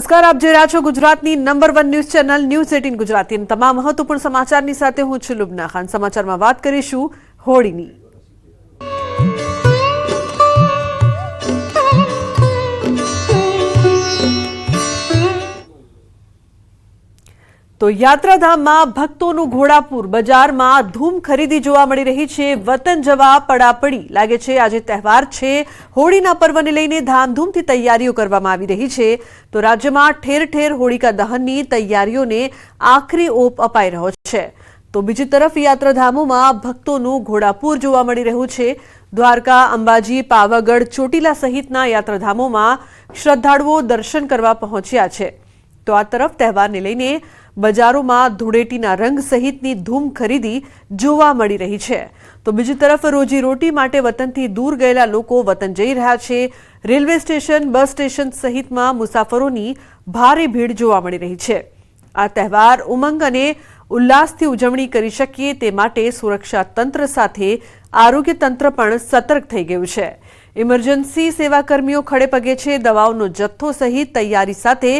નમસ્કાર, આપ જોઈ રહ્યા છો ગુજરાતની number 1 news channel news 18 Gujarati. તમામ મહત્વપૂર્ણ સમાચારની સાથે હું છું લુબના ખાન. સમાચારમાં વાત કરીશું હોળીની. તો યાત્રાધામમાં ભક્તોનું ઘોડાપુર, બજારમાં ધૂમ ખરીદી જોવા મળી રહી છે. વતન જવા પડાપડી લાગે છે. આજે તહેવાર છે. હોળીના પર્વને લઈને ધામધૂમથી તૈયારીઓ કરવામાં આવી રહી છે. તો રાજ્યમાં ઠેર ઠેર હોળિકા દહનની તૈયારીઓને આખરી ઓપ અપાઈ રહ્યો છે. તો બીજી તરફ યાત્રાધામોમાં ભક્તોનું ઘોડાપુર જોવા મળી રહ્યું છે. દ્વારકા, અંબાજી, પાવાગઢ, ચોટીલા સહિતના યાત્રાધામોમાં શ્રદ્ધાળુઓ દર્શન કરવા પહોંચ્યા છે. તો આ તરફ તહેવારને લઈને બજારોમાં ધૂળેટીના રંગ સહિતની ધૂમ ખરીદી જોવા મળી રહી છે. તો બીજી તરફ રોજીરોટી માટે વતનથી દૂર ગયેલા લોકો વતન જઈ રહ્યા છે. રેલવે સ્ટેશન, બસ સ્ટેશન સહિતમાં મુસાફરોની ભારે ભીડ જોવા મળી રહી છે. આ તહેવાર ઉમંગ અને ઉલ્લાસથી ઉજવણી કરી શકીએ તે માટે સુરક્ષા તંત્ર સાથે આરોગ્ય તંત્ર પણ સતર્ક થઈ ગયું છે. ઇમરજન્સી સેવા કર્મીઓ ખડે પગે છે. દવાઓનો જથ્થો સહિત તૈયારી સાથે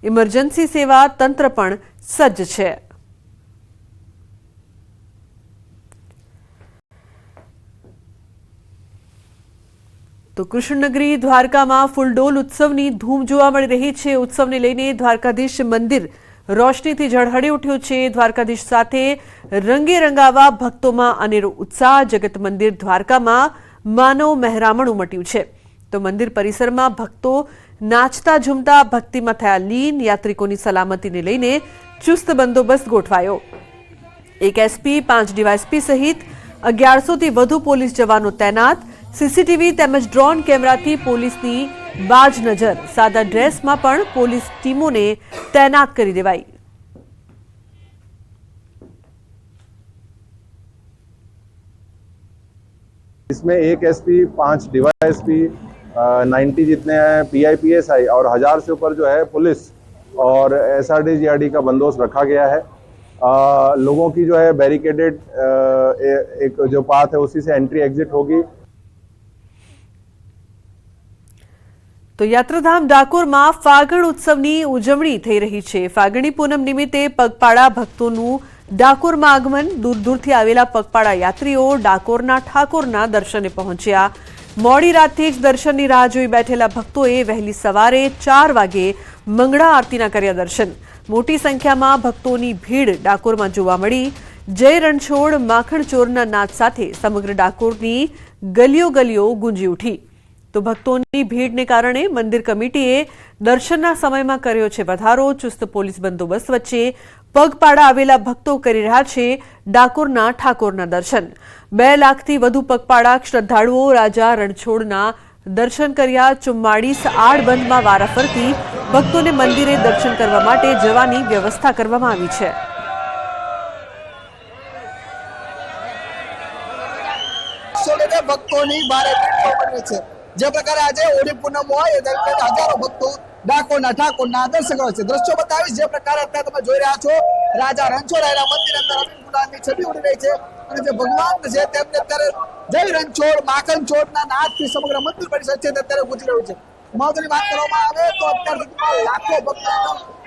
ઇમરજન્સી સેવા તંત્ર પણ સજ્જ છે. તો કૃષ્ણનગરી દ્વારકામાં ફૂલડોલ ઉત્સવની ધૂમ જોવા મળી રહી છે. ઉત્સવને લઈને દ્વારકાધીશ મંદિર રોશનીથી ઝળહળી ઉઠ્યું છે. દ્વારકાધીશ સાથે રંગે રંગાવા ભક્તોમાં અનેરો ઉત્સાહ. જગત મંદિર દ્વારકામાં માનવ મહેરામણ ઉમટ્યું છે. તો મંદિર પરિસરમાં ભક્તો નાચતા ઝૂમતા ભક્તિમાં થયા લીન. યાત્રિકોની સલામતીને લઈને ચુસ્ત બંદોબસ્ત ગોઠવાયો. 1 SP, 5 ડીવાયએસપી સહિત 1100થી વધુ પોલીસ જવાનો તૈનાત. સીસીટીવી તેમજ ડ્રોન કેમેરાથી પોલીસની બાજ નજર. સાદા ડ્રેસમાં પણ પોલીસ ટીમોને તૈનાત કરી દેવાઈ. इसमें 1 SP, 5 डीवाईएसपी, 90 जितने हैं PIPSI और 1000 से ऊपर जो है पुलिस और SRD GRD का बंदोबस्त रखा गया है. लोगों की जो है बैरिकेडेड एक जो पाथ है उसी से एंट्री एग्जिट होगी. તો યાત્રાધામ ડાકોરમાં ફાગણ ઉત્સવની ઉજવણી થઈ રહી છે. ફાગણી પૂનમ નિમિત્તે પગપાળા ભક્તોનું ડાકોરમાં આગમન. દૂર દૂરથી આવેલા પગપાળા યાત્રીઓ ડાકોરના ઠાકોરના દર્શને પહોંચ્યા. મોડી રાતથી જ દર્શનની રાહ જોઈ બેઠેલા ભક્તોએ વહેલી સવારે 4 વાગે મંગળા આરતીના કર્યા દર્શન. મોટી સંખ્યામાં ભક્તોની ભીડ ડાકોરમાં જોવા મળી. જય રણછોડ, માખણ ચોરના નાદ સાથે સમગ્ર ડાકોરની ગલીઓ ગલીઓ ગુંજી ઉઠી. તો ભક્તોની ભીડને કારણે મંદિર કમિટીએ દર્શનના સમયમાં કર્યો છે વધારો. ચુસ્ત પોલીસ બંદોબસ્ત વચ્ચે પગપાળા આવેલા ભક્તો કરી રહ્યા છે ડાકોરના ઠાકોરના દર્શન. 2 લાખથી વધુ પગપાળા શ્રદ્ધાળુઓ રાજા રણછોડના દર્શન કર્યા. 44 આડબંધમાં વારાફરતી ભક્તોને મંદિરે દર્શન કરવા માટે જવાની વ્યવસ્થા કરવામાં આવી છે. ભક્તોની ભારે ભીડ પડે છે. જે પ્રકારે આજે હોળી પૂનમ હોય એ દરમિયાન હજારો ભક્તો ડાકોરના ઠાકોરના દર્શન કરે છે. દ્રશ્યો બતાવીશ. જે પ્રકારે અત્યારે તમે જોઈ રહ્યા છો રાજા રણછોડરાયના મંદિર અંદર અબીલ ગુલાલની છબી ઉડી રહી છે અને જે ભગવાન છે તેમને અત્યારે જય રણછોડ, માખણ ચોરના નાદથી સમગ્ર મંદિર પરિસર છે તે અત્યારે ગુંજી રહ્યું છે. મહત્વની વાત કરવામાં આવે તો અત્યાર સુધીમાં લાખો ભક્તો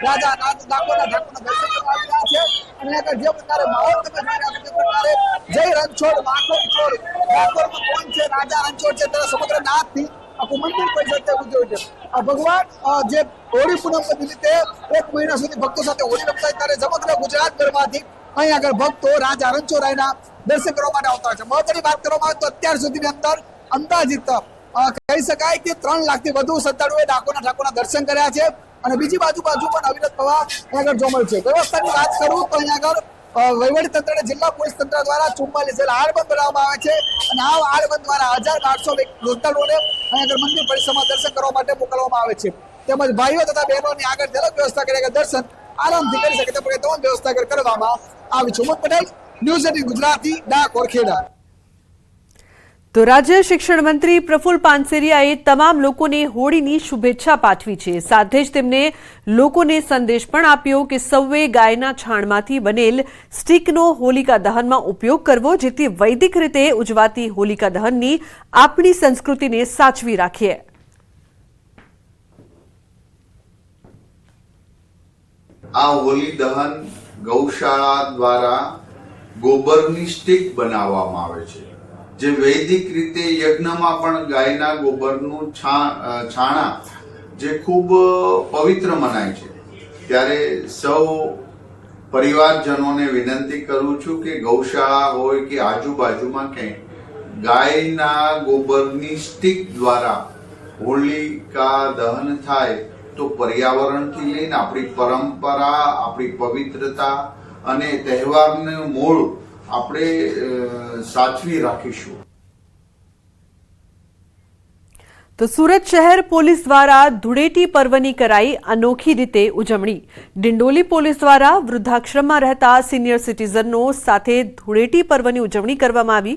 રાજા ડાકોરના ઠાકોરના દર્શન કરવા આવી રહ્યા છે. અને આગળ જે પ્રકારે માહોલ તમે જોઈ રહ્યા છો તે પ્રકારે જય રણછોડ, માખણ ચોર, ડાકોરમાં કોણ છે રાજા રણછોડ છે ત્યારે સમગ્ર નાદથી આખું મંદિર પરિસર તે ગુંજી રહ્યું છે. આ ભગવાન જે હોળી પૂનમ નિમિત્તે 1 મહિના સુધી ભક્તો સાથે હોળી રમતા ત્યારે સમગ્ર ગુજરાતભરમાંથી અહીં આગળ ભક્તો રાજા રણછોડરાયના દર્શન કરવા માટે આવતા હોય છે. મહત્વની વાત કરવામાં આવે તો અત્યાર સુધીની અંદર અંદાજિત કહી શકાય કે 3 લાખથી વધુ શ્રદ્ધાળુઓએ ડાકોરના ઠાકોરના દર્શન કર્યા છે. અને બીજી બાજુ પણ અવિરત પ્રવાહ અહીં આગળ જોવા મળે છે. વ્યવસ્થાની વાત કરું તો અહીં આગળ વહીવટી તંત્ર અને જિલ્લા પોલીસ તંત્ર દ્વારા 44 આડબંધ બનાવવામાં આવે છે અને આ આડબંધ દ્વારા 1800 શ્રદ્ધાળુઓને અહીં આગળ મંદિર પરિસરમાં દર્શન કરવા માટે મોકલવામાં આવે છે. તેમજ ભાઈઓ તથા બહેનોની આગળ ઝડપ વ્યવસ્થા કરી દર્શન આરામથી કરી શકે તે પ્રકારે તમામ વ્યવસ્થા કરવામાં આવી છે. ઉમંગ પટેલ, ન્યૂઝ 18 ગુજરાતી, ડાકોર ખેડા. તો રાજ્ય શિક્ષણ મંત્રી પ્રફુલ્લ પાનસેરિયાએ તમામ લોકોને હોળીની શુભેચ્છા પાઠવી છે. સાથે જ તેમને લોકોને સંદેશ પણ આપ્યો કે સૌએ ગાયના છાણમાંથી બનેલ સ્ટીકનો હોલિકા દહનમાં ઉપયોગ કરવો, જેથી વૈદિક રીતે ઉજવાતી હોલિકા દહનની આપણી સંસ્કૃતિને સાચવી રાખીએ. આ હોલી દહન ગૌશાળા દ્વારા ગોબરની સ્ટીક બનાવવામાં આવે છે, જે વૈદિક રીતે યજ્ઞમાં પણ ગાયના ગોબરનું છાણા જે ખૂબ પવિત્ર મનાય છે. ત્યારે સૌ પરિવારજનોને વિનંતી કરું છું કે ગૌશાળા હોય કે આજુબાજુમાં ક્યાંય ગાયના ગોબરની સ્ટીક દ્વારા હોલિકા દહન થાય તો પર્યાવરણથી લઈને આપણી પરંપરા, આપણી પવિત્રતા અને તહેવારનું મૂળ આપણે સાચવી રાખીશું. તો સુરત શહેર પોલીસ દ્વારા ધૂળેટી પર્વની કરાઈ અનોખી રીતે ઉજવણી. ડિંડોલી પોલીસ દ્વારા વૃદ્ધાશ્રમમાં રહેતા સિનિયર સિટીઝનો સાથે ધૂળેટી પર્વની ઉજવણી કરવામાં આવી.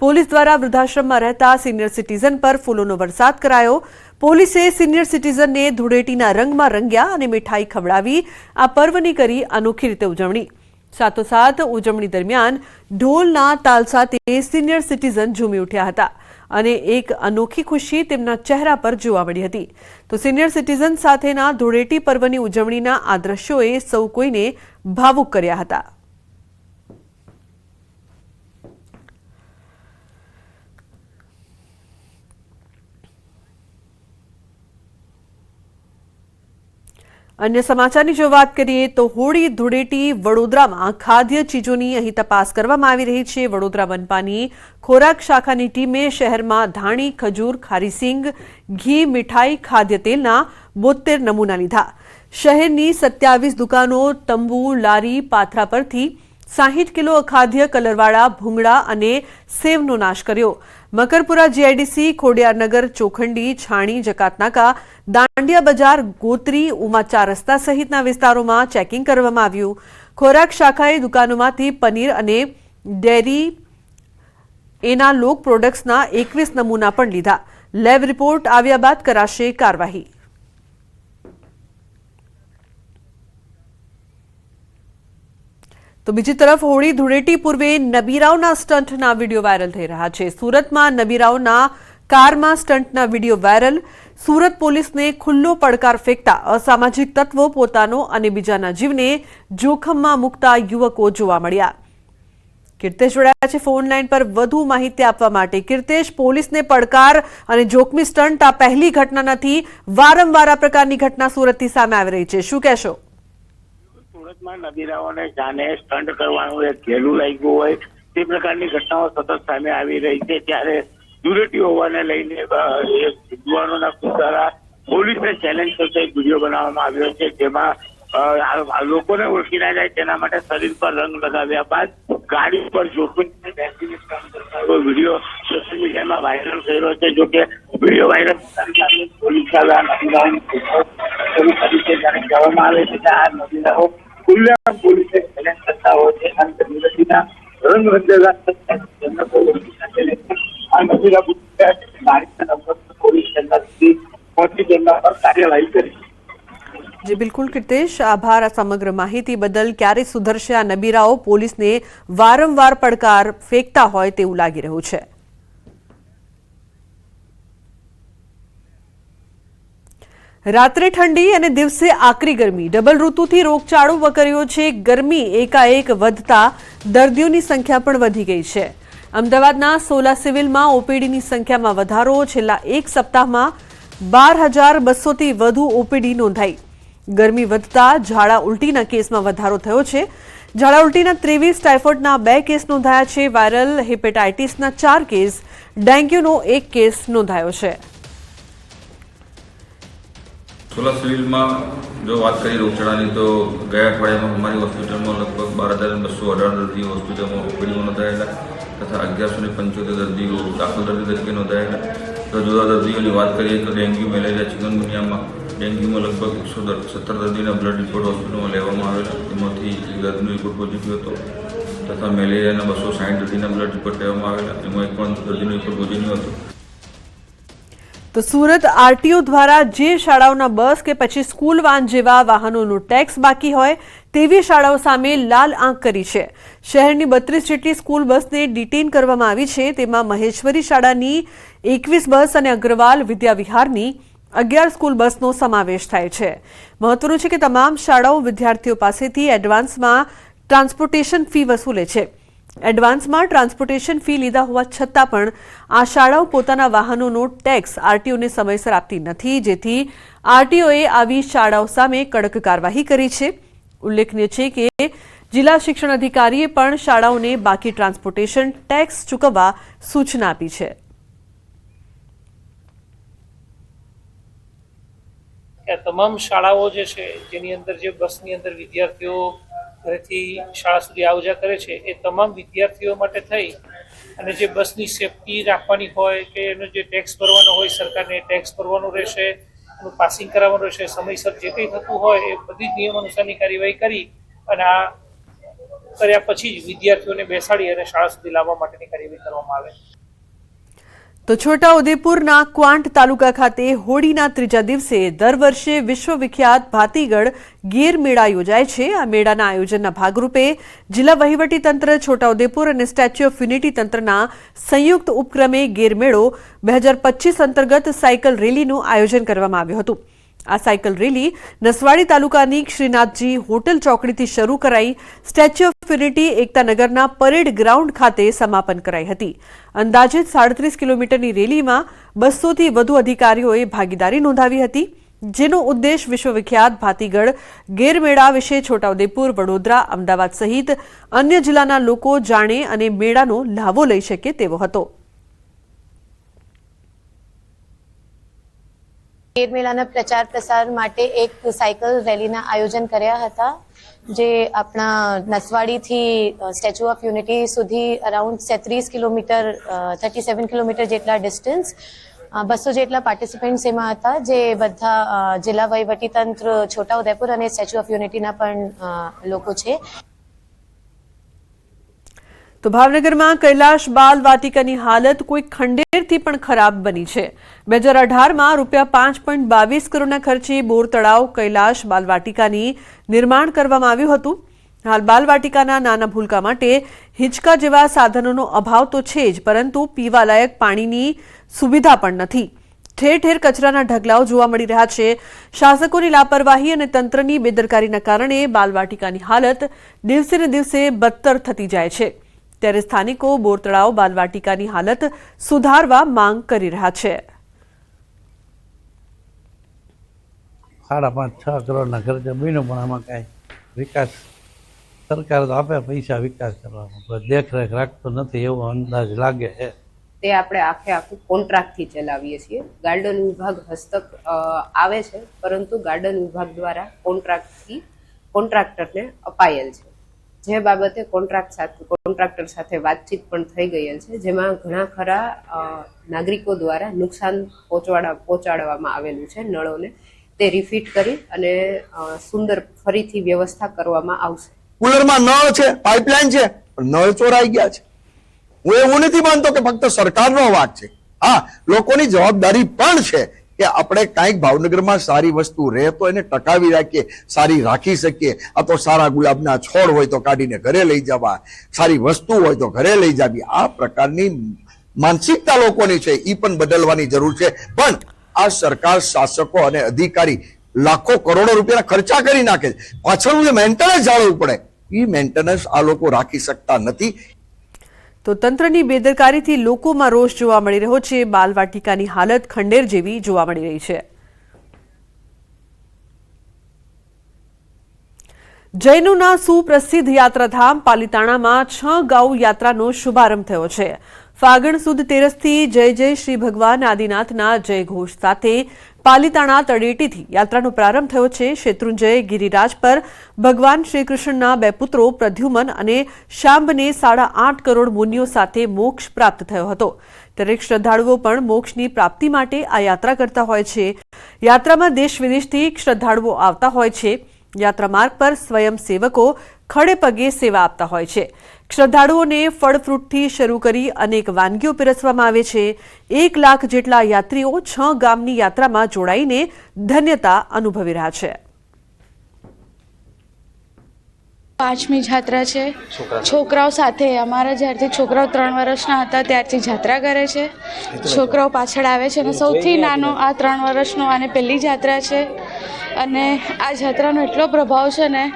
પોલીસ દ્વારા વૃદ્ધાશ્રમમાં રહેતા સિનિયર સિટીઝન પર ફૂલોનો વરસાદ કરાયો. પોલીસે સિનિયર સિટીઝનને ધૂળેટીના રંગમાં રંગ્યા અને મીઠાઈ ખવડાવી આ પર્વની કરી અનોખી રીતે ઉજવણી. સાથોસાથ ઉજવણી દરમિયાન ઢોલના તાલ સાથે સિનિયર સિટીઝન ઝૂમી ઉઠ્યા હતા અને એક અનોખી ખુશી તેમના ચહેરા પર જોવા મળી હતી. તો સિનિયર સિટીઝન સાથેના ધૂળેટી પર્વની ઉજવણીના આ દ્રશ્યોએ સૌ કોઈને ભાવુક કર્યા હતા. અન્ય સમાચારની જો વાત કરીએ તો હોળી ધૂળેટી વડોદરામાં ખાદ્ય ચીજોની અહીં તપાસ કરવામાં આવી રહી છે. વડોદરા મનપાની ખોરાક શાખાની ટીમે શહેરમાં ધાણી, ખજૂર, ખારીસિંગ, ઘી, મીઠાઈ, ખાદ્ય તેલના 72 નમૂના લીધા. શહેરની 27 દુકાનો, તંબુ, લારી, પાથરા પરથી 60 કિલો અખાદ્ય કલરવાળા ભૂંગળા અને સેવનો નાશ કર્યો. મકરપુરા જીઆઈડીસી, ખોડિયારનગર, ચોખંડી, છાણી, જકાતનાકા, દાંડિયા બજાર, ગોત્રી, ઉમા 4 રસ્તા સહિતના વિસ્તારોમાં ચેકિંગ કરવામાં આવ્યું. ખોરાક શાખાએ દુકાનોમાંથી પનીર અને ડેરી એના લોક પ્રોડક્ટ્સના 21 નમૂના પણ લીધા. લેબ રિપોર્ટ આવ્યા બાદ કરાશે કાર્યવાહી. તો બીજી તરફ હોળી ધૂળેટી પૂર્વે નબીરાઓના સ્ટન્ટના વિડીયો વાયરલ થઈ રહ્યા છે. સુરતમાં નબીરાઓના કારમાં સ્ટન્ટના વિડીયો વાયરલ. સુરત પોલીસને ખુલ્લો પડકાર ફેંકતા અસામાજિક તત્વો પોતાનો અને બીજાના જીવને જોખમમાં મૂકતા યુવકો જોવા મળ્યા. કીર્તેશ જોડાયા છે ફોન લાઈન પર વધુ માહિતી આપવા માટે. કીર્તેશ, પોલીસને પડકાર અને જોખમી સ્ટન્ટ આ પહેલી ઘટના નથી, વારંવાર આ પ્રકારની ઘટના સુરતથી સામે આવી રહી છે, શું કહેશો? સુરતમાં નબીરાઓને જાણે સ્ટન્ટ કરવાનું એક ઘેલું લાગ્યું હોય તે પ્રકારની ઘટનાઓ સતત સામે આવી રહી છે. ત્યારે ધૂળેટી હોવાને લઈને યુવાનોના ગ્રુપ દ્વારા પોલીસને ચેલેન્જ કરતો એક વિડીયો બનાવવામાં આવ્યો છે, જેમાં લોકોને ઓળખી ના જાય તેના માટે શરીર પર રંગ લગાવ્યા બાદ ગાડી પર જોખમી બેસીને સ્ટન્ટ કરતો વિડીયો સોશિયલ મીડિયામાં વાયરલ થઈ રહ્યો છે. જો કે વિડીયો વાયરલ પોલીસ દ્વારા નબીરાઓની કહેવામાં આવે છે કે આ નબીરાઓ ખુલ્લેઆમ પોલીસે ચેલેન્જ કરતા હોય છે અને ધૂળેટીના રંગ રંગેલા આ નબીરા પોલીસ તેમના સુધી પહોંચી તેમના પર કાર્યવાહી કરી. જી બિલકુલ કીર્તેશ, આભાર આ સમગ્ર માહિતી બદલ. ક્યારે સુધરશે આ નબીરાઓ? પોલીસને વારંવાર પડકાર ફેંકતા હોય તેવું લાગી રહ્યું છે. રાત્રે ઠંડી અને દિવસે આકરી ગરમી, ડબલ ઋતુથી રોગચાળો વકર્યો છે. ગરમી એકાએક વધતા દર્દીઓની સંખ્યા પણ વધી ગઈ છે. અમદાવાદના સોલા સિવિલમાં ઓપીડીની સંખ્યામાં વધારો. છેલ્લા એક સપ્તાહમાં 12,200થી વધુ ઓપીડી નોંધાઈ. ગરમી વધતા ઝાડા ઉલટીના કેસમાં વધારો થયો છે. ઝાડા ઉલટીના 23, ટાઇફોઇડના 2 કેસ નોંધાયા છે. વાયરલ હેપેટાઇટિસના 4 કેસ, ડેન્ગ્યુનો 1 કેસ નોંધાયો છે. સોલા સિવિલમાં જો વાત કરીએ રોગચાળાની તો ગયા અઠવાડિયામાં અમારી હોસ્પિટલમાં લગભગ 12,218 દર્દીઓ હોસ્પિટલમાં ઓપીડીમાં નોંધાયેલા તથા 1175 દર્દીઓ દાખલ દર્દી તરીકે નોંધાયેલા. તો જુદા દર્દીઓની વાત કરીએ તો ડેન્ગ્યુ, મેલેરિયા, ચિકનગુનિયામાં ડેન્ગ્યુમાં લગભગ 117 દર્દીના બ્લડ રિપોર્ટ હોસ્પિટલમાં લેવામાં આવેલા. એમાંથી એક દર્દીનો રિપોર્ટ પોઝિટિવ હતો તથા મેલેરિયાના 260 દર્દીના બ્લડ રિપોર્ટ લેવામાં આવેલા. એમાં એક પણ દર્દીનો રિપોર્ટ પોઝિટિવ હતો. તો સુરત આરટીઓ દ્વારા જે શાળાઓના બસ કે પછી સ્કૂલ વાન જેવા વાહનોનો ટેક્સ બાકી હોય તેવી શાળાઓ સામે લાલ આંખ કરી છે. શહેરની 32 જેટલી સ્કૂલ બસને ડિટેન કરવામાં આવી છે. તેમાં મહેશ્વરી શાળાની 21 બસ અને અગ્રવાલ વિદ્યાવિહારની 11 સ્કૂલ બસનો સમાવેશ થાય છે। મહત્વનું છે કે તમામ શાળાઓ વિદ્યાર્થીઓ પાસેથી એડવાન્સમાં ટ્રાન્સપોર્ટેશન ફી વસૂલે છે। એડવાન્સમાં ટ્રાન્સપોર્ટેશન ફી લીધા હોવા છતાં પણ આ શાળાઓ પોતાના વાહનોનો ટેક્સ આરટીઓને સમયસર આપતી નથી, જેથી આરટીઓએ આવી શાળાઓ સામે કડક કાર્યવાહી કરી છે। ઉલ્લેખનીય છે કે જિલ્લા શિક્ષણ અધિકારીએ પણ શાળાઓને બાકી ટ્રાન્સપોર્ટેશન ટેક્સ ચૂકવવા સૂચના આપી છે। તમામ શાળાઓ જે છે જેની અંદર જે બસની અંદર વિદ્યાર્થીઓ ઘરેથી શાળા સુધી આવજા કરે છે એ તમામ વિદ્યાર્થીઓ માટે થઈ અને જે બસની સેફટી રાખવાની હોય કે એનો જે ટેક્સ ભરવાનો હોય સરકારને ટેક્સ ભરવાનો રહેશે, એનું પાસિંગ કરાવવાનું રહેશે, સમયસર જે કંઈ થતું હોય એ બધી જ નિયમ અનુસારની કાર્યવાહી કરી અને આ કર્યા પછી જ વિદ્યાર્થીઓને બેસાડી અને શાળા સુધી લાવવા માટેની કાર્યવાહી કરવામાં આવે। તો છોટાઉદેપુરના ક્વાંટ તાલુકા ખાતે હોળીના ત્રીજા દિવસે દર વર્ષે વિશ્વવિખ્યાત ભાતીગળ ગેર મેળા યોજાય છે। આ મેળાના આયોજનના ભાગરૂપે જિલ્લા વહીવટીતંત્ર છોટાઉદેપુર અને સ્ટેચ્યુ ઓફ યુનિટી તંત્રના સંયુક્ત ઉપક્રમે ગેર મેળો 2025 અંતર્ગત સાયકલ રેલીનું આયોજન કરવામાં આવ્યું હતું। આ સાયકલ રેલી નસવાડી તાલુકાની શ્રીનાથજી હોટલ ચોકડીથી શરૂ કરાઈ સ્ટેચ્યુ ઓફ યુનિટી એકતાનગરના પરેડ ગ્રાઉન્ડ ખાતે સમાપન કરાઈ હતી। અંદાજિત 37 કિલોમીટરની રેલીમાં 200થી વધુ અધિકારીઓએ ભાગીદારી નોંધાવી હતી, જેનો ઉદ્દેશ વિશ્વવિખ્યાત ભાતીગળ ગેરમેળા વિશે છોટાઉદેપુર, વડોદરા, અમદાવાદ સહિત અન્ય જિલ્લાના લોકો જાણે અને મેળાનો લાભો લઈ શકે તેવો હતો। ગેર મેળાના પ્રચાર પ્રસાર માટે એક સાયકલ રેલીના આયોજન કર્યા હતા, જે આપણા નસવાડીથી સ્ટેચ્યુ ઓફ યુનિટી સુધી અરાઉન્ડ 33 કિલોમીટર 37 કિલોમીટર જેટલા ડિસ્ટન્સ 200 જેટલા પાર્ટિસિપન્ટ્સ એમાં હતા, જે બધા જિલ્લા વહીવટીતંત્ર છોટાઉદેપુર અને સ્ટેચ્યુ ઓફ યુનિટીના પણ લોકો છે। તો ભાવનગરમાં કૈલાશ બાલ વાટિકાની હાલત કોઈ ખંડેરથી પણ ખરાબ બની છે। 2018માં ₹5.22 કરોડના ખર્ચે બોર તળાવ કૈલાશ બાલ વાટિકાની નિર્માણ કરવામાં આવ્યું હતું। હાલ બાલ વાટિકાના નાના ભૂલકા માટે હિંચકા જેવા સાધનોનો અભાવ તો છે જ, પરંતુ પીવાલાયક પાણીની સુવિધા પણ નથી। ઠેર ઠેર કચરાના ઢગલાઓ જોવા મળી રહ્યા છે। શાસકોની લાપરવાહી અને તંત્રની બેદરકારીના કારણે બાલવાટિકાની હાલત દિવસે ને દિવસે બદતર થતી જાય છે। ત્યારે સ્થાનિકો બોર તળાવ બાલવાટિકાની હાલત સુધારવા માંગ કરી રહ્યા છે। 5.5-6 કરોડના ખર્ચે બન્યો, પણ આમાં કાંઈ વિકાસ સરકાર તો આપે પૈસા વિકાસ કરવામાં, પણ દેખરેખ રાખતો નથી એવો અંદાજ લાગે છે। તે આપણે આખું કોન્ટ્રાક્ટથી ચલાવીએ છીએ। ગાર્ડન વિભાગ હસ્તક આવે છે, પરંતુ ગાર્ડન વિભાગ દ્વારા કોન્ટ્રાક્ટથી કોન્ટ્રાક્ટરને અપાયેલ છે, જે બાબતે કોન્ટ્રાક્ટર સાથે વાતચીત પણ થઈ ગયેલ છે, જેમાં ઘણા ખરા નાગરિકો દ્વારા નુકસાન પહોંચાડવામાં આવેલું છે। નળોને તે રિફિટ કરી અને સુંદર ફરીથી વ્યવસ્થા કરવામાં આવશે। કુલરમાં નળ છે, પાઇપલાઇન છે, પણ નળ ચોરાઈ ગયા છે। હું એવું નથી માનતો કે ફક્ત સરકારનો વાંક છે, હા, લોકોની જવાબદારી પણ છે કે આપણે કાંઈક ભાવનગરમાં સારી વસ્તુ રહે તો એને ટકાવી રાખીએ, સારી રાખી શકીએ। આ તો સારા ગુલાબના છોડ હોય તો કાઢીને ઘરે લઈ જવા, સારી વસ્તુ હોય તો ઘરે લઈ જવી, આ પ્રકારની માનસિકતા લોકોની છે, એ પણ બદલવાની જરૂર છે। પણ આ સરકાર, શાસકો અને અધિકારી લાખો કરોડો રૂપિયાના ખર્ચા કરી નાખે છે, પાછળનું જે મેન્ટેનન્સ જાળવવું પડે એ મેન્ટેનન્સ આ લોકો રાખી શકતા નથી। તો તંત્રની બેદરકારીથી લોકોમાં રોષ જોવા મળી રહ્યો છે। બાલવાટિકાની હાલત ખંડેર જેવી જોવા મળી રહી છે। જૈનોના સુપ્રસિદ્ધ યાત્રાધામ પાલિતાણામાં 6 ગાઉ યાત્રાનો શુભારંભ થયો છે। ફાગણ સુદ તેરસથી જય જય શ્રી ભગવાન આદિનાથના જય ઘોષ સાથે પાલિતાણા તળેટીથી યાત્રાનો પ્રારંભ થયો છે। શેત્રુંજય ગિરિરાજ પર ભગવાન શ્રી કૃષ્ણના 2 પુત્રો પ્રદ્યુમન અને શાંબને 8.5 કરોડ મુનિઓ સાથે મોક્ષ પ્રાપ્ત થયો હતો। દરેક શ્રદ્ધાળુઓ પણ મોક્ષની પ્રાપ્તિ માટે આ યાત્રા કરતા હોય છે। યાત્રામાં દેશ વિદેશથી શ્રદ્ધાળુઓ આવતા હોય છે। યાત્રા માર્ગ પર સ્વયંસેવકો ખડે પગે સેવા આપતા હોય છે। શ્રદ્ધાળુઓને ફળ ફ્રૂટથી શરૂ કરી અનેક વાનગીઓ પીરસવામાં આવે છે। 1 લાખ જેટલા યાત્રીઓ 6 ગામની યાત્રામાં જોડાઈને ધન્યતા અનુભવી રહ્યા છે। પાંચમી જાત્રા છે. છોકરાઓ સાથે અમારા જ્યારથી છોકરાઓ 3 વર્ષના હતા ત્યારથી જાત્રા કરે છે. છોકરાઓ પાછળ આવે છે અને સૌથી નાનો આ 3 વર્ષનો આને પહેલી જાત્રા છે. અને આ જાત્રાનો એટલો પ્રભાવ છે ને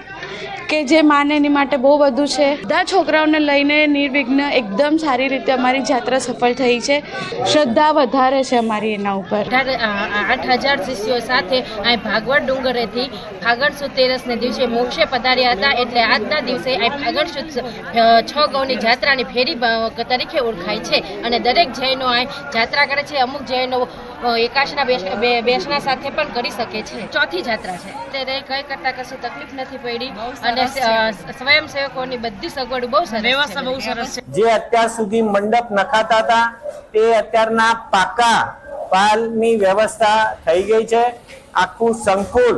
કે જે માને એની માટે બહુ બધું છે. બધા છોકરાઓને લઈને નિર્વિઘ્ન એકદમ સારી રીતે અમારી જાત્રા સફળ થઈ છે. શ્રદ્ધા વધારે છે અમારી એના ઉપર. 8,000 શિષ્યો સાથે અહીં ભાગવત ડુંગરેથી ફાગણ સુદ તેરસને દિવસે મોક્ષે પધાર્યા હતા. એટલે આજના દિવસે અહીં ફાગણ સુદ 6 ગૌની જાત્રાની ફેરી તરીકે ઓળખાય છે. અને દરેક જૈનો અહીં જાત્રા કરે છે. અમુક જૈનો એકાશના બેસણા સાથે પણ કરી શકે છે. ચોથી જાત્રા છે. ત્યારે કઈ કરતા કશું તકલીફ નથી પડી અને સ્વયંસેવકોની બધી સગવડ બહુ સરસ, વ્યવસ્થા બહુ સરસ છે. જે અત્યાર સુધી મંડપ નખાતા હતા તે અત્યારના પાકા પાલની વ્યવસ્થા થઈ ગઈ છે. આખું સંકુલ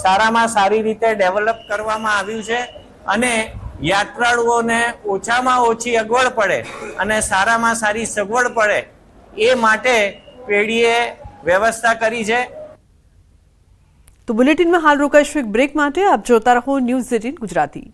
સારામાં સારી રીતે ડેવલપ કરવામાં આવ્યું છે અને યાત્રાળુઓને ઓછામાં ઓછી અગવડ પડે અને સારામાં સારી સગવડ પડે એ માટે પેઢીએ વ્યવસ્થા કરી છે. તો બુલેટિનમાં હાલ રોકાઈશું એક બ્રેક માટે. આપ જોતા રહો ન્યૂઝ 18 ગુજરાતી.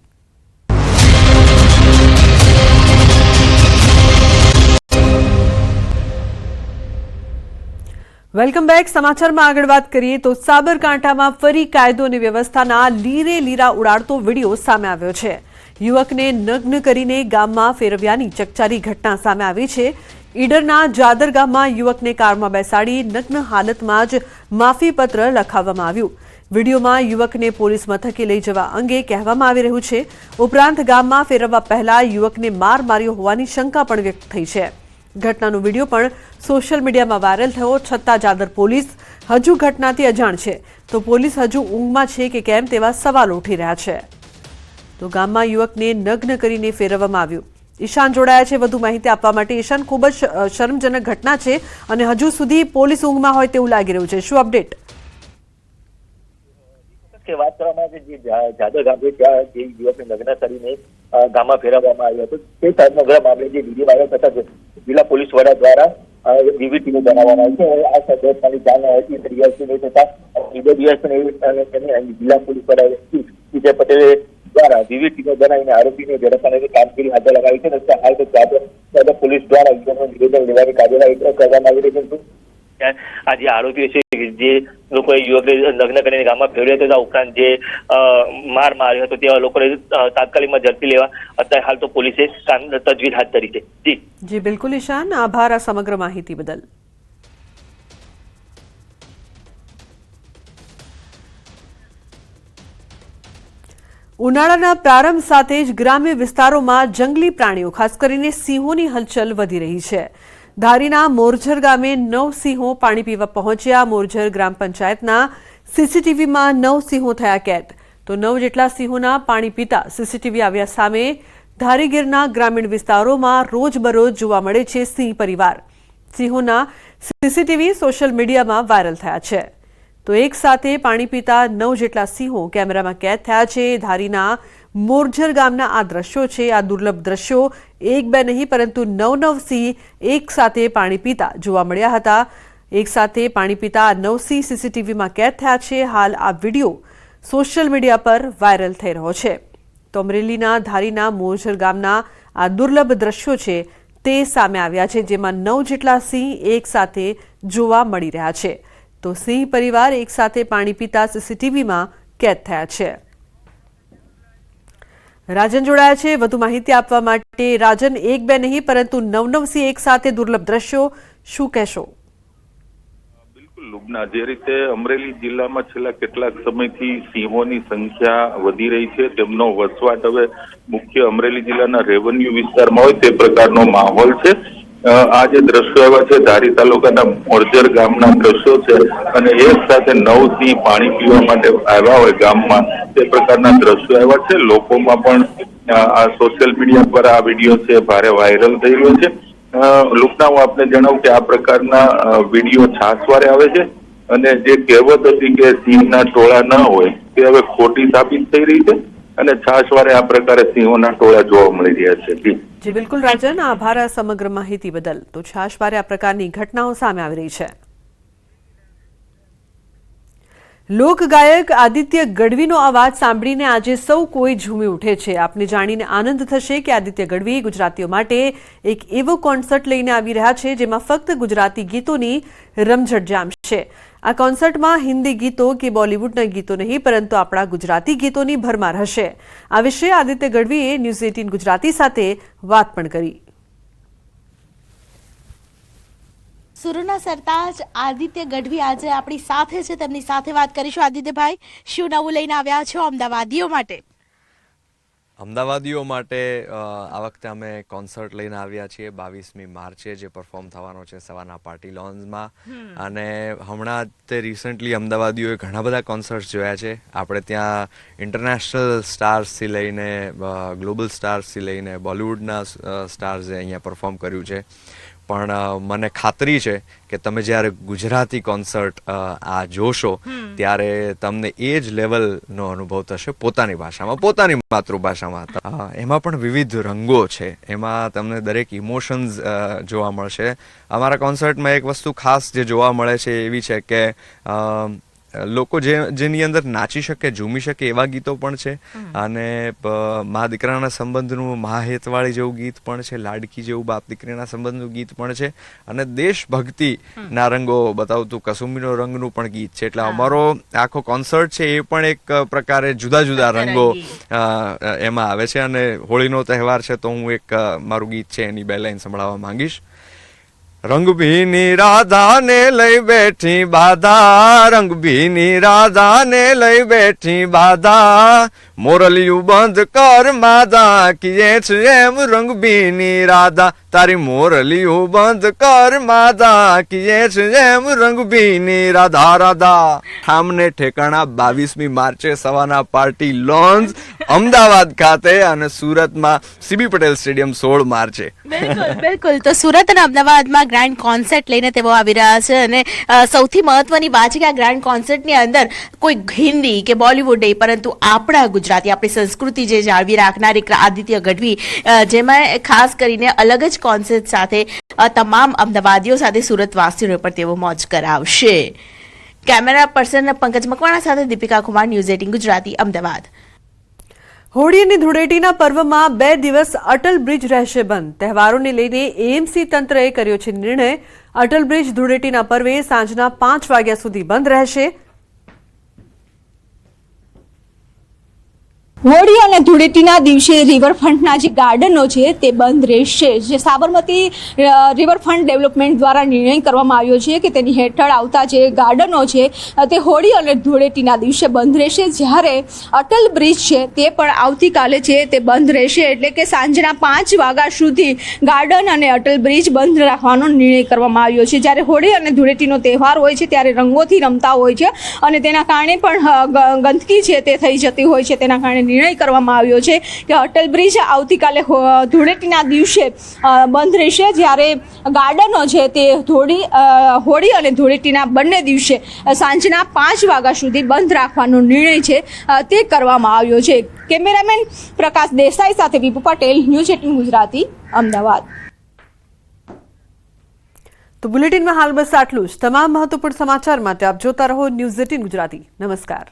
Welcome back. સમાચારમાં આગળ વાત કરીએ તો સાબરકાંઠામાં ફરી કાયદો અને વ્યવસ્થાના લીરે લીરા ઉડાડતો વિડીયો સામે આવ્યો છે. યુવકને નગ્ન કરીને ગામમાં ફેરવ્યાની ચકચારી ઘટના સામે આવી છે. ઈડરના જાદર ગામમાં યુવકને કારમાં બેસાડી નગ્ન હાલતમાં જ માફીપત્ર લખાવવામાં આવ્યું. વિડીયોમાં યુવકને પોલીસ મથકે લઈ જવા અંગે કહેવામાં આવી રહ્યું છે. ઉપરાંત ગામમાં ફેરવવા પહેલા યુવકને માર માર્યો હોવાની શંકા પણ વ્યક્ત થઈ છે. ઘટનાનો વિડીયો પણ સોશિયલ મીડિયામાં વાયરલ થયો છતાં જાદર પોલીસ હજુ ઘટનાથી અજાણ છે. તો પોલીસ હજુ ઊંઘમાં છે કે કેમ તેવા સવાલો ઉઠી રહ્યા છે. તો ગામમાં યુવકને નગ્ન કરીને ફેરવવામાં આવ્યું. ઈશાન જોડાયા છે વધુ માહિતી આપવા માટે. ઈશાન, ખૂબ જ શરમજનક ઘટના છે અને હજુ સુધી પોલીસ ઊંઘમાં હોય તેવું લાગી રહ્યું છે. શું અપડેટ? વાત કરવામાં આવે જે જાદર ગામે ત્યાં જે યુવકને લગ્ન કરીને ગામમાં ફેરવવામાં આવ્યો હતો તે સમગ્ર મામલે જે વિડીયો વાયરલ થતા જિલ્લા પોલીસ વડા દ્વારા વિવિધ ટીમો બનાવવામાં આવી છે. આ ઘટનાની જાણ હતી ડીએસપી નહીં થતા બીજો ડીએસપી જિલ્લા પોલીસ વડા વિજય પટેલે દ્વારા વિવિધ ટીમો બનાવીને આરોપીને ઝડપવાની કામગીરી હાથ લગાવી છે. હાલ તો જાદર પોલીસ દ્વારા નિવેદન લેવાની કાર્યવાહી કરવામાં આવી રહી છે. આ જે આરોપીઓ છે જે લોકોએ યુવકને લગ્ન કરીને ગામમાં ફેરવ્યો હતો ઉપરાંત જે માર માર્યો હતો તેવા લોકોને તાત્કાલિકમાં ઝડપી લેવા અત્યારે હાલ તો પોલીસે તજવીજ હાથ ધરી છે. જી બિલકુલ ઈશાન, આભાર આ સમગ્ર માહિતી બદલ. ઉનાળાના પ્રારંભ સાથે જ ગ્રામ્ય વિસ્તારોમાં જંગલી પ્રાણીઓ ખાસ કરીને સિંહોની હલચલ વધી રહી છે. ધારીના મોરજર ગામે 9 સિંહો પાણી પીવા પહોંચ્યા. મોરજર ગ્રામ પંચાયતના સીસીટીવીમાં 9 સિંહો થયા કેદ. તો 9 જેટલા સિંહોના પાણી પીતા સીસીટીવી આવ્યા સામે. ધારીગીરના ગ્રામીણ વિસ્તારોમાં રોજબરોજ જોવા મળે છે સિંહ પરિવાર. સિંહોના સીસીટીવી સોશિયલ મીડિયામાં વાયરલ થયા છે. તો એક સાથે પાણી પીતા 9 જેટલા સિંહો કેમેરામાં કેદ થયા છે. ધારીના મોરજર ગામના આ દ્રશ્યો છે. આ દુર્લભ દ્રશ્યો એક બે નહીં પરંતુ 9 સિંહ એક સાથે પાણી પીતા જોવા મળ્યા હતા. એક સાથે પાણી પીતા 9 સિંહ સીસીટીવીમાં કેદ થયા છે. હાલ આ વિડીયો સોશિયલ મીડિયા પર વાયરલ થઈ રહ્યો છે. તો અમરેલીના ધારીના મોરજર ગામના આ દુર્લભ દ્રશ્યો છે તે સામે આવ્યા છે જેમાં 9 જેટલા સિંહ એક સાથે જોવા મળી રહ્યા છે. તો સિંહ પરિવાર એક સાથે પાણી પીતા સીસીટીવીમાં કેદ થયા છે. રાજન જોડાયા છે વધુ માહિતી આપવા માટે. રાજન, એક બે નહીં પરંતુ 9 સિંહ એક સાથે દુર્લભ દ્રશ્યો, શું કહેશો? બિલકુલ લુબના, જે રીતે અમરેલી જિલ્લામાં છેલ્લા કેટલાક સમયથી સિંહોની સંખ્યા વધી રહી છે તેમનો વસવાટ હવે મુખ્ય અમરેલી જિલ્લાના રેવન્યુ વિસ્તારમાં હોય તે પ્રકારનો માહોલ છે. આ જે દ્રશ્યો આવ્યા છે ધારી તાલુકાના મોરજર ગામના દ્રશ્યો છે અને એક સાથે 9 સિંહ પાણી પીવા માટે આવ્યા હોય ગામમાં તે પ્રકારના દ્રશ્યો આવ્યા છે. લોકોમાં પણ આ સોશિયલ મીડિયા પર આ વિડીયો છે ભારે વાયરલ થઈ રહ્યો છે. લુકના હું આપને જણાવું કે આ પ્રકારના વિડીયો છાસવારે આવે છે અને જે કહેવત હતી કે સિંહના ટોળા ન હોય તે હવે ખોટી સાબિત થઈ રહી છે અને છાસવારે આ પ્રકારે સિંહોના ટોળા જોવા મળી રહ્યા છે. જી બિલકુલ રાજન, આભાર આ સમગ્ર માહિતી બદલ. તો છાશવારે આ પ્રકારની ઘટનાઓ સામે આવી રહી છે. લોકગાયક આદિત્ય ગઢવીનો અવાજ સાંભળીને આજે સૌ કોઈ ઝૂમી ઉઠે છે. આપને જાણીને આનંદ થશે કે આદિત્ય ગઢવી ગુજરાતીઓ માટે એક એવો કોન્સર્ટ લઈને આવી રહ્યા છે જેમાં ફક્ત ગુજરાતી ગીતોની રમઝટ જામશે. આ કોન્સર્ટમાં હિન્દી ગીતો કે બોલિવૂડના ગીતો નહીં પરંતુ આપણા ગુજરાતી ગીતોની ભરમાર હશે. આ વિશે આદિત્ય ગઢવીએ ન્યૂઝ 18 ગુજરાતી સાથે વાત પણ કરી. સુરના સરતાજ આદિત્ય ગઢવી આજે આપણી સાથે છે. તેમની સાથે વાત કરીશું. આદિત્યભાઈ, શું નવું લઈને આવ્યા છો અમદાવાદીઓ માટે? અમદાવાદીઓ માટે આ વખતે અમે કોન્સર્ટ લઈને આવ્યા છીએ 22મી માર્ચે, જે પરફોર્મ થવાનો છે સવારના પાર્ટી લોન્સમાં. અને હમણાં તે રિસન્ટલી અમદાવાદીઓએ ઘણા બધા કોન્સર્ટ્સ જોયા છે. આપણે ત્યાં ઇન્ટરનેશનલ સ્ટાર્સથી લઈને ગ્લોબલ સ્ટાર્સથી લઈને બોલિવૂડના સ્ટાર્સે અહીંયા પરફોર્મ કર્યું છે. પણ મને ખાતરી છે કે તમે જ્યારે ગુજરાતી કોન્સર્ટ આ જોશો ત્યારે તમને એ જ લેવલનો અનુભવ થશે પોતાની ભાષામાં, પોતાની માતૃભાષામાં. એમાં પણ વિવિધ રંગો છે, એમાં તમને દરેક ઇમોશન્સ જોવા મળશે. અમારા કોન્સર્ટમાં એક વસ્તુ ખાસ જે જોવા મળે છે એવી છે કે લોકો જેની અંદર નાચી શકે, ઝૂમી શકે એવા ગીતો પણ છે. અને મા દીકરાના સંબંધનું મહાહેતવાળી જેવું ગીત પણ છે, લાડકી જેવું બાપ દીકરીના સંબંધનું ગીત પણ છે, અને દેશભક્તિના રંગો બતાવતું કસુંબીનો રંગનું પણ ગીત છે. એટલે અમારો આખો કોન્સર્ટ છે એ પણ એક પ્રકારે જુદા જુદા રંગો એમાં આવે છે. અને હોળીનો તહેવાર છે તો હું એક મારું ગીત છે એની બે લાઈન સંભળાવવા માંગીશ. રંગભીની રાધાને લઈ બેઠી બાધા, રંગભીની રાધાને લઈ બેઠી બાધા, મોરલિયું બંધ કર માધા, કીએ છે એમ રંગભીની રાધા, તારી મોરલિયું બંધ કર માધા, કીએ છે એમ રંગભીની રાધા. રાધા ઠામને ઠેકાણા 22મી માર્ચે સવારના પાર્ટી લોન્સ અમદાવાદ ખાતે, અને સુરતમાં સીબી પટેલ સ્ટેડિયમ 16 માર્ચે. બિલકુલ. તો સુરત અને અમદાવાદમાં ગ્રાન્ડ કોન્સર્ટ લઈને તેઓ આવી રહ્યા છે. અને સૌથી મહત્વની વાત છે કે આ ગ્રાન્ડ કોન્સર્ટની અંદર કોઈ હિન્દી કે બોલિવૂડ નહીં પરંતુ આપણા ગુજરાતી, આપણી સંસ્કૃતિ જે જાળવી રાખનાર એક આદિત્ય ગઢવી, જેમાં ખાસ કરીને અલગ જ કોન્સેપ્ટ સાથે તમામ અમદાવાદીઓ સાથે સુરતવાસીઓને પણ તેઓ મોજ કરાવશે. કેમેરા પર્સન પંકજ મકવાણા સાથે દીપિકા કુમાર, ન્યૂઝ 18 ગુજરાતી, અમદાવાદ. હોળી અને ધૂળેટીના પર્વમાં 2 દિવસ અટલ બ્રિજ રહેશે બંધ. તહેવારોને લઈને એએમસી તંત્રએ કર્યો છે નિર્ણય. અટલ બ્રિજ ધૂળેટીના પર્વે સાંજના 5 વાગ્યા સુધી બંધ રહેશે. હોળી અને ધૂળેટીના દિવસે રિવરફ્રન્ટના જે ગાર્ડનો છે તે બંધ રહેશે. જે સાબરમતી રિવરફ્રન્ટ ડેવલપમેન્ટ દ્વારા નિર્ણય કરવામાં આવ્યો છે કે તેની હેઠળ આવતા જે ગાર્ડનો છે તે હોળી અને ધૂળેટીના દિવસે બંધ રહેશે. જ્યારે અટલ બ્રિજ છે તે પણ આવતીકાલે છે તે બંધ રહેશે. એટલે કે સાંજના 5 વાગ્યા સુધી ગાર્ડન અને અટલ બ્રિજ બંધ રાખવાનો નિર્ણય કરવામાં આવ્યો છે. જ્યારે હોળી અને ધૂળેટીનો તહેવાર હોય છે ત્યારે રંગોથી રમતા હોય છે અને તેના કારણે પણ ગંદકી છે તે થઈ જતી હોય છે. તેના કારણે નિર્ણય કરવામાં આવ્યો છે કે અટલ બ્રિજ આવતીકાલે ધૂળેટીના દિવસે બંધ રહેશે. જ્યારે ગાર્ડનો છે તે હોળી અને ધૂળેટીના બંને દિવસે સાંજના 5 વાગ્યા સુધી બંધ રાખવાનો નિર્ણય છે તે કરવામાં આવ્યો છે. કેમેરામેન પ્રકાશ દેસાઈ સાથે વિપુ પટેલ, ન્યૂઝ 18 ગુજરાતી, અમદાવાદ. તો બુલેટિનમાં હાલ બસ આટલું જ. તમામ મહત્વપૂર્ણ સમાચાર માટે આપ જોતા રહો ન્યૂઝ 18 ગુજરાતી. નમસ્કાર.